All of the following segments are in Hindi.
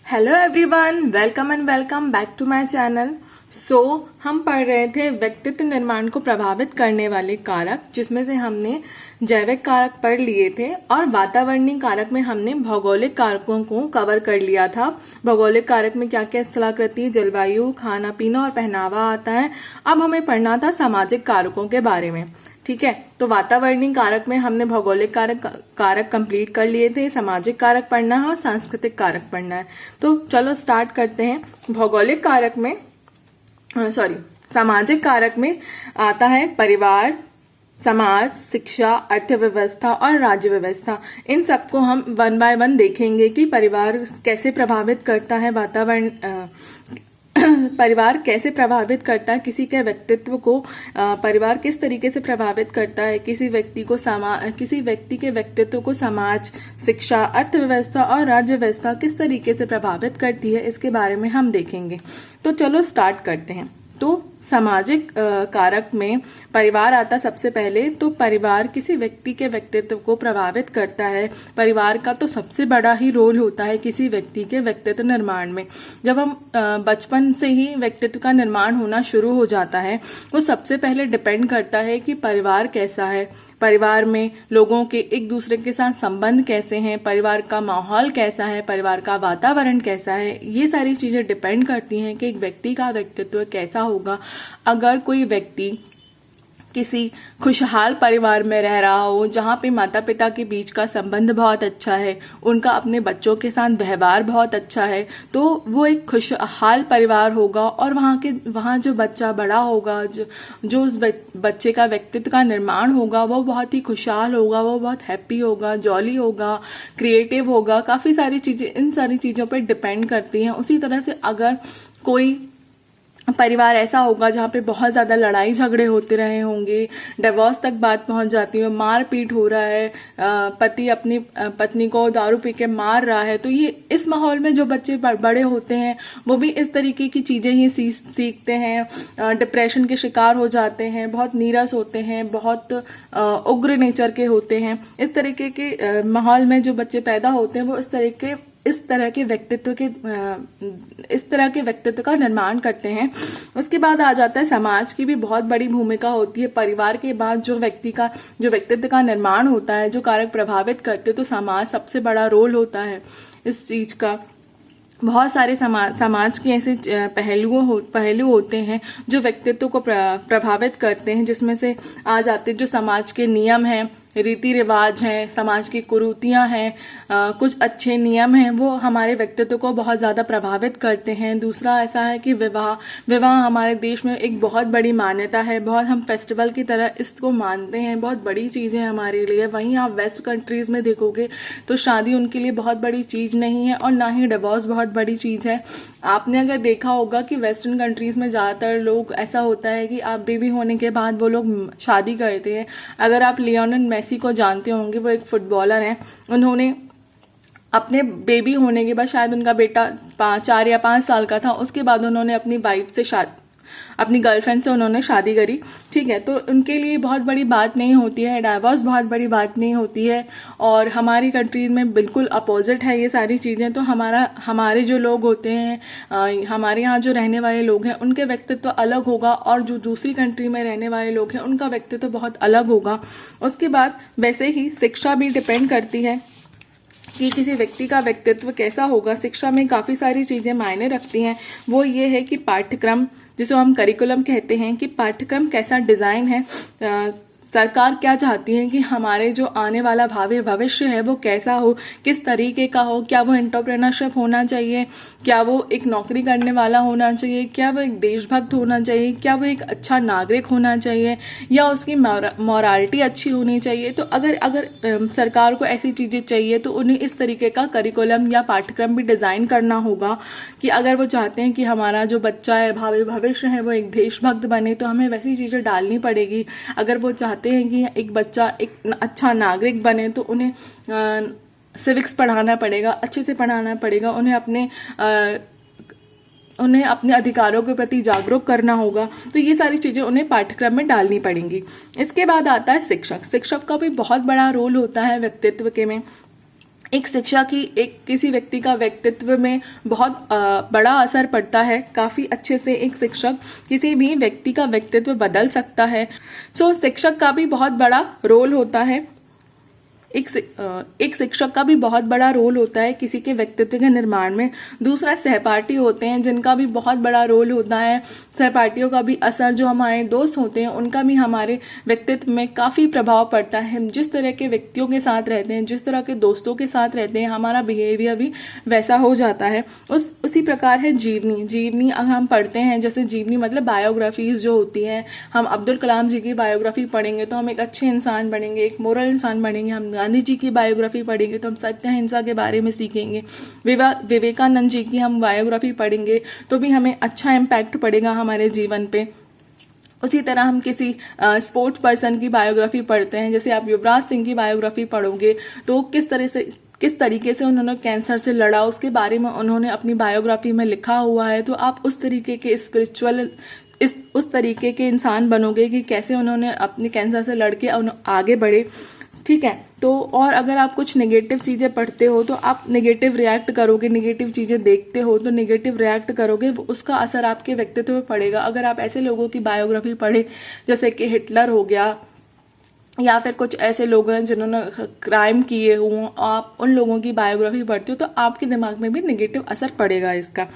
Hello everyone, welcome and welcome back to my channel. हम पढ़ रहे थे व्यक्तित्व निर्माण को प्रभावित करने वाले कारक, जिसमें से हमने जैविक कारक पढ़ लिए थे और वातावरणीय कारक में हमने भौगोलिक कारकों को कवर कर लिया था। भौगोलिक कारक में क्या क्या स्थलाकृति, जलवायु, खाना पीना और पहनावा आता है। अब हमें पढ़ना था सामाजिक कारकों के बारे में। ठीक है, तो वातावरणीय कारक में हमने भौगोलिक कारक कंप्लीट कर लिए थे। सामाजिक कारक पढ़ना है और सांस्कृतिक कारक पढ़ना है। तो चलो स्टार्ट करते हैं। भौगोलिक कारक में सामाजिक कारक में आता है परिवार, समाज, शिक्षा, अर्थव्यवस्था और राज्य व्यवस्था। इन सबको हम वन बाय वन देखेंगे कि परिवार कैसे प्रभावित करता है वातावरण परिवार कैसे प्रभावित करता है किसी के व्यक्तित्व को। परिवार किस तरीके से प्रभावित करता है किसी व्यक्ति के व्यक्तित्व को। समाज, शिक्षा, अर्थव्यवस्था और राज्य व्यवस्था किस तरीके से प्रभावित करती है, इसके बारे में हम देखेंगे। तो चलो स्टार्ट करते हैं। तो सामाजिक कारक में परिवार आता सबसे पहले। तो परिवार किसी व्यक्ति के व्यक्तित्व को प्रभावित करता है। परिवार का तो सबसे बड़ा ही रोल होता है किसी व्यक्ति के व्यक्तित्व निर्माण में। जब हम बचपन से ही व्यक्तित्व का निर्माण होना शुरू हो जाता है, वो सबसे पहले डिपेंड करता है कि परिवार कैसा है, परिवार में लोगों के एक दूसरे के साथ संबंध कैसे हैं, परिवार का माहौल कैसा है, परिवार का वातावरण कैसा है। ये सारी चीजें डिपेंड करती हैं कि एक व्यक्ति का व्यक्तित्व कैसा होगा। अगर कोई व्यक्ति किसी खुशहाल परिवार में रह रहा हो, जहाँ पे माता पिता के बीच का संबंध बहुत अच्छा है, उनका अपने बच्चों के साथ व्यवहार बहुत अच्छा है, तो वो एक खुशहाल परिवार होगा। और वहाँ जो बच्चा बड़ा होगा, जो उस बच्चे का व्यक्तित्व का निर्माण होगा, वो बहुत ही खुशहाल होगा, वो बहुत हैप्पी होगा, जॉली होगा, क्रिएटिव होगा। काफी सारी चीजें इन सारी चीजों पर डिपेंड करती हैं। उसी तरह से अगर कोई परिवार ऐसा होगा जहाँ पे बहुत ज्यादा लड़ाई झगड़े होते रहे होंगे, डिवोर्स तक बात पहुंच जाती है, मारपीट हो रहा है, पति अपनी पत्नी को दारू पी के मार रहा है, तो ये इस माहौल में जो बच्चे बड़े होते हैं वो भी इस तरीके की चीजें ही सीखते हैं। डिप्रेशन के शिकार हो जाते हैं, बहुत नीरस होते हैं, बहुत उग्र नेचर के होते हैं। इस तरीके के माहौल में जो बच्चे पैदा होते हैं वो इस तरह के व्यक्तित्व का निर्माण करते हैं। उसके बाद आ जाता है समाज की भी बहुत बड़ी भूमिका होती है। परिवार के बाद जो व्यक्तित्व का निर्माण होता है, जो कारक प्रभावित करते, तो समाज सबसे बड़ा रोल होता है इस चीज का। बहुत सारे समाज के ऐसे पहलू होते हैं जो व्यक्तित्व को प्रभावित करते हैं, जिसमें से आ जाते जो समाज के नियम हैं, रीति रिवाज हैं, समाज की कुरीतियां हैं, कुछ अच्छे नियम हैं, वो हमारे व्यक्तित्व को बहुत ज्यादा प्रभावित करते हैं। दूसरा ऐसा है कि विवाह हमारे देश में एक बहुत बड़ी मान्यता है। बहुत हम फेस्टिवल की तरह इसको मानते हैं, बहुत बड़ी चीज है हमारे लिए। वहीं आप वेस्ट कंट्रीज में देखोगे तो शादी उनके लिए बहुत बड़ी चीज नहीं है, और ना ही डिवोर्स बहुत बड़ी चीज है। आपने अगर देखा होगा कि वेस्टर्न कंट्रीज में ज्यादातर लोग ऐसा होता है कि आप बेबी होने के बाद वो लोग शादी करते हैं। अगर आप लियोनेल मेसी को जानते होंगे, वो एक फुटबॉलर हैं। उन्होंने अपने बेबी होने के बाद, शायद उनका बेटा 4 या 5 साल का था, उसके बाद उन्होंने अपनी गर्लफ्रेंड से उन्होंने शादी करी। ठीक है, तो उनके लिए बहुत बड़ी बात नहीं होती है, डाइवोर्स बहुत बड़ी बात नहीं होती है। और हमारी कंट्री में बिल्कुल अपोजिट है ये सारी चीजें। तो हमारे जो लोग होते हैं, हमारे यहाँ जो रहने वाले लोग हैं, उनके व्यक्तित्व अलग होगा, और जो दूसरी कंट्री में रहने वाले लोग हैं उनका व्यक्तित्व बहुत अलग होगा। उसके बाद वैसे ही शिक्षा भी डिपेंड करती है कि किसी व्यक्ति का व्यक्तित्व कैसा होगा। शिक्षा में काफी सारी चीजें मायने रखती हैं। वो ये है कि पाठ्यक्रम, जिसे हम करिकुलम कहते हैं, कि पाठ्यक्रम कैसा डिजाइन है, सरकार क्या चाहती है कि हमारे जो आने वाला भविष्य है वो कैसा हो, किस तरीके का हो। क्या वो एंटरप्रेन्योरशिप होना चाहिए, क्या वो एक नौकरी करने वाला होना चाहिए, क्या वो एक देशभक्त होना चाहिए, क्या वो एक अच्छा नागरिक होना चाहिए, या उसकी मॉरलिटी अच्छी होनी चाहिए। तो अगर सरकार को ऐसी चीजें चाहिए तो उन्हें इस तरीके का करिकुलम या पाठ्यक्रम भी डिजाइन करना होगा कि अगर वो चाहते हैं कि हमारा जो बच्चा है, भविष्य है, वो एक देशभक्त बने, तो हमें वैसी चीजें डालनी पड़ेगी। अगर वो चाहते हैं कि एक बच्चा एक अच्छा नागरिक बने, तो उन्हें सिविक्स पढ़ाना पड़ेगा, अच्छे से पढ़ाना पड़ेगा। उन्हें अपने अधिकारों के प्रति जागरूक करना होगा। तो ये सारी चीजें उन्हें पाठ्यक्रम में डालनी पड़ेंगी। इसके बाद आता है शिक्षक। शिक्षक का भी बहुत बड़ा रोल होता है व्यक्तित्व के में। एक शिक्षा की एक किसी व्यक्ति का व्यक्तित्व में बहुत बड़ा असर पड़ता है। काफ़ी अच्छे से एक शिक्षक किसी भी व्यक्ति का व्यक्तित्व बदल सकता है। शिक्षक का भी बहुत बड़ा रोल होता है। एक शिक्षक का भी बहुत बड़ा रोल होता है किसी के व्यक्तित्व के निर्माण में। दूसरा, सहपाठी होते हैं जिनका भी बहुत बड़ा रोल होता है। सहपाठियों का भी असर, जो हमारे दोस्त होते हैं उनका भी हमारे व्यक्तित्व में काफ़ी प्रभाव पड़ता है। हम जिस तरह के व्यक्तियों के साथ रहते हैं, जिस तरह के दोस्तों के साथ रहते हैं, हमारा बिहेवियर भी वैसा हो जाता है। उसी प्रकार है जीवनी अगर हम पढ़ते हैं, जैसे जीवनी मतलब बायोग्राफीज जो होती हैं, हम अब्दुल कलाम जी की बायोग्राफी पढ़ेंगे तो हम एक अच्छे इंसान बनेंगे, एक मोरल इंसान बनेंगे। हम गांधी जी की बायोग्राफी पढ़ेंगे तो हम सत्य अहिंसा के बारे में सीखेंगे। विवेकानंद जी की हम बायोग्राफी पढ़ेंगे तो भी हमें अच्छा इम्पैक्ट पड़ेगा हमारे जीवन पे। उसी तरह हम किसी स्पोर्ट्स पर्सन की बायोग्राफी पढ़ते हैं, जैसे आप युवराज सिंह की बायोग्राफी पढ़ोगे तो किस तरीके से उन्होंने कैंसर से लड़ा, उसके बारे में उन्होंने अपनी बायोग्राफी में लिखा हुआ है। तो आप उस तरीके के स्पिरिचुअल उस तरीके के इंसान बनोगे कि कैसे उन्होंने अपने कैंसर से लड़के आगे बढ़े। ठीक है, तो और अगर आप कुछ नेगेटिव चीज़ें पढ़ते हो तो आप नेगेटिव रिएक्ट करोगे, नेगेटिव चीज़ें देखते हो तो नेगेटिव रिएक्ट करोगे, उसका असर आपके व्यक्तित्व पे पड़ेगा। अगर आप ऐसे लोगों की बायोग्राफी पढ़े जैसे कि हिटलर हो गया या फिर कुछ ऐसे लोग हैं जिन्होंने क्राइम किए हों, आप उन लोगों की बायोग्राफी पढ़ते हो तो आपके दिमाग में भी नेगेटिव असर पड़ेगा इसका।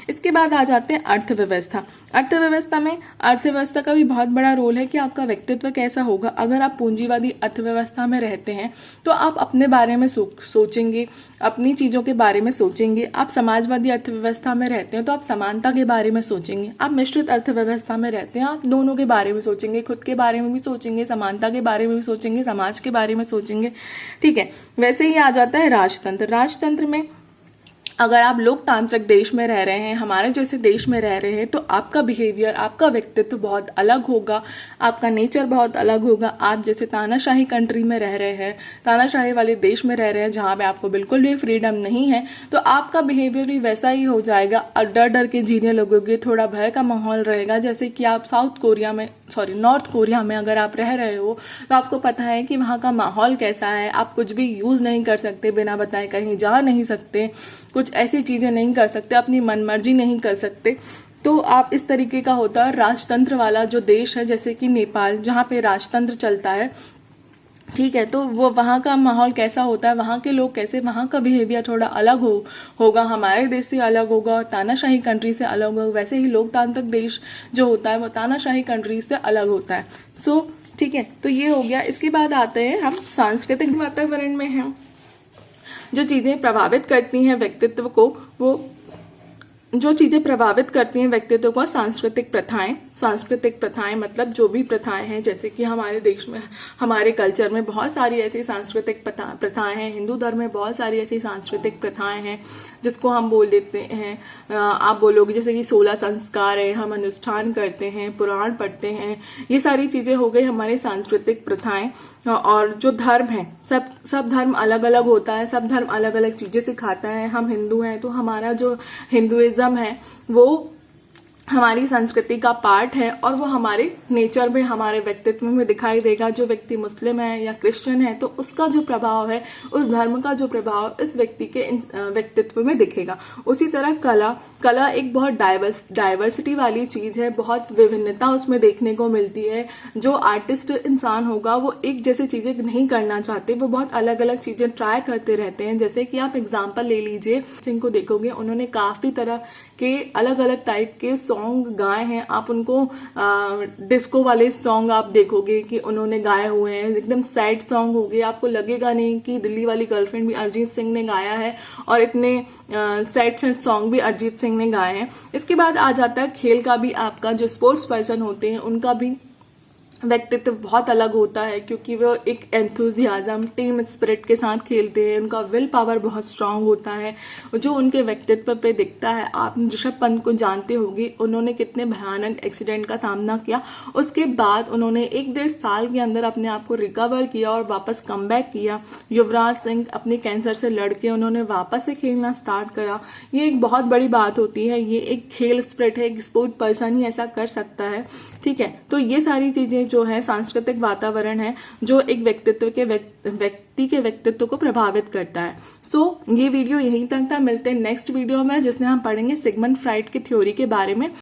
इसके बाद आ जाते हैं अर्थव्यवस्था। अर्थव्यवस्था का भी बहुत बड़ा रोल है कि आपका व्यक्तित्व कैसा होगा। अगर आप पूंजीवादी अर्थव्यवस्था में रहते हैं तो आप अपने बारे में सोचेंगे, अपनी चीज़ों के बारे में सोचेंगे। आप समाजवादी अर्थव्यवस्था में रहते हैं तो आप समानता के बारे में सोचेंगे। आप मिश्रित अर्थव्यवस्था में रहते हैं, आप दोनों के बारे में सोचेंगे, खुद के बारे में भी सोचेंगे, समानता के बारे में भी सोचेंगे, समाज के बारे में सोचेंगे। ठीक है, वैसे ही आ जाता है राजतंत्र में अगर आप लोकतांत्रिक देश में रह रहे हैं, हमारे जैसे देश में रह रहे हैं, तो आपका बिहेवियर, आपका व्यक्तित्व बहुत अलग होगा, आपका नेचर बहुत अलग होगा। आप जैसे तानाशाही कंट्री में रह रहे हैं, तानाशाही वाले देश में रह रहे हैं जहाँ पे आपको बिल्कुल भी फ्रीडम नहीं है, तो आपका बिहेवियर भी वैसा ही हो जाएगा। डर डर के जीने लगोगे, थोड़ा भय का माहौल रहेगा। जैसे कि आप नॉर्थ कोरिया में अगर आप रह रहे हो तो आपको पता है कि वहाँ का माहौल कैसा है। आप कुछ भी यूज नहीं कर सकते, बिना बताए कहीं जा नहीं सकते, कुछ ऐसी चीजें नहीं कर सकते, अपनी मनमर्जी नहीं कर सकते। तो आप इस तरीके का होता है राजतंत्र वाला जो देश है, जैसे कि नेपाल जहाँ पे राजतंत्र चलता है। ठीक है, तो वो वहाँ का माहौल कैसा होता है, वहाँ के लोग कैसे, वहाँ का बिहेवियर थोड़ा अलग होगा, हमारे देश से अलग होगा और तानाशाही कंट्री से अलग होगा। वैसे ही लोकतांत्रिक देश जो होता है वो तानाशाही कंट्री से अलग होता है। ठीक है, तो ये हो गया। इसके बाद आते हैं हम सांस्कृतिक वातावरण में हैं। जो चीज़ें प्रभावित करती हैं व्यक्तित्व को, सांस्कृतिक प्रथाएं मतलब जो भी प्रथाएं हैं, जैसे कि हमारे देश में, हमारे कल्चर में बहुत सारी ऐसी सांस्कृतिक प्रथाएं हैं। हिंदू धर्म में बहुत सारी ऐसी सांस्कृतिक प्रथाएं हैं जिसको हम बोल देते हैं, आप बोलोगे जैसे कि 16 संस्कार है, हम अनुष्ठान करते हैं, पुराण पढ़ते हैं, ये सारी चीजें हो गई हमारी सांस्कृतिक प्रथाएं। और जो धर्म है, सब धर्म अलग अलग होता है, सब धर्म अलग अलग चीजें सिखाता है। हम हिंदू हैं तो हमारा जो हिंदुइज्म है वो हमारी संस्कृति का पार्ट है और वो हमारे नेचर में, हमारे व्यक्तित्व में दिखाई देगा। जो व्यक्ति मुस्लिम है या क्रिश्चियन है तो उसका जो प्रभाव है, उस धर्म का जो प्रभाव इस व्यक्ति के व्यक्तित्व में दिखेगा। उसी तरह कला एक बहुत डाइवर्सिटी वाली चीज है, बहुत विभिन्नता उसमें देखने को मिलती है। जो आर्टिस्ट इंसान होगा वो एक जैसे चीजें नहीं करना चाहते, वो बहुत अलग अलग चीजें ट्राई करते रहते हैं। जैसे कि आप एग्जाम्पल ले लीजिए, सिंह को देखोगे, उन्होंने काफी तरह के अलग अलग टाइप के सॉन्ग गाए हैं। आप उनको डिस्को वाले सॉन्ग आप देखोगे कि उन्होंने गाए हुए हैं, एकदम सैड सॉन्ग हो गए, आपको लगेगा नहीं कि दिल्ली वाली गर्लफ्रेंड भी अरिजीत सिंह ने गाया है, और इतने सैड सॉन्ग भी अरिजीत सिंह ने गाए हैं। इसके बाद आ जाता है खेल का भी। आपका जो स्पोर्ट्स पर्सन होते हैं उनका भी व्यक्तित्व बहुत अलग होता है, क्योंकि वो एक एंथुजियाज्म, टीम स्पिरिट के साथ खेलते हैं, उनका विल पावर बहुत स्ट्रांग होता है, जो उनके व्यक्तित्व पे दिखता है। आप ऋषभ पंत को जानते होंगे, उन्होंने कितने भयानक एक्सीडेंट का सामना किया, उसके बाद उन्होंने 1-1.5 साल के अंदर अपने आप को रिकवर किया और वापस कमबैक किया। युवराज सिंह अपने कैंसर से लड़के उन्होंने वापस से खेलना स्टार्ट करा। ये एक बहुत बड़ी बात होती है, ये एक खेल स्पिरिट है, एक स्पोर्ट पर्सन ही ऐसा कर सकता है। ठीक है, तो ये सारी चीजें जो है सांस्कृतिक वातावरण है जो एक व्यक्ति के व्यक्तित्व को प्रभावित करता है। सो ये वीडियो यहीं तक था। मिलते हैं नेक्स्ट वीडियो में जिसमें हम पढ़ेंगे सिगमंड फ्राइड की थ्योरी के बारे में।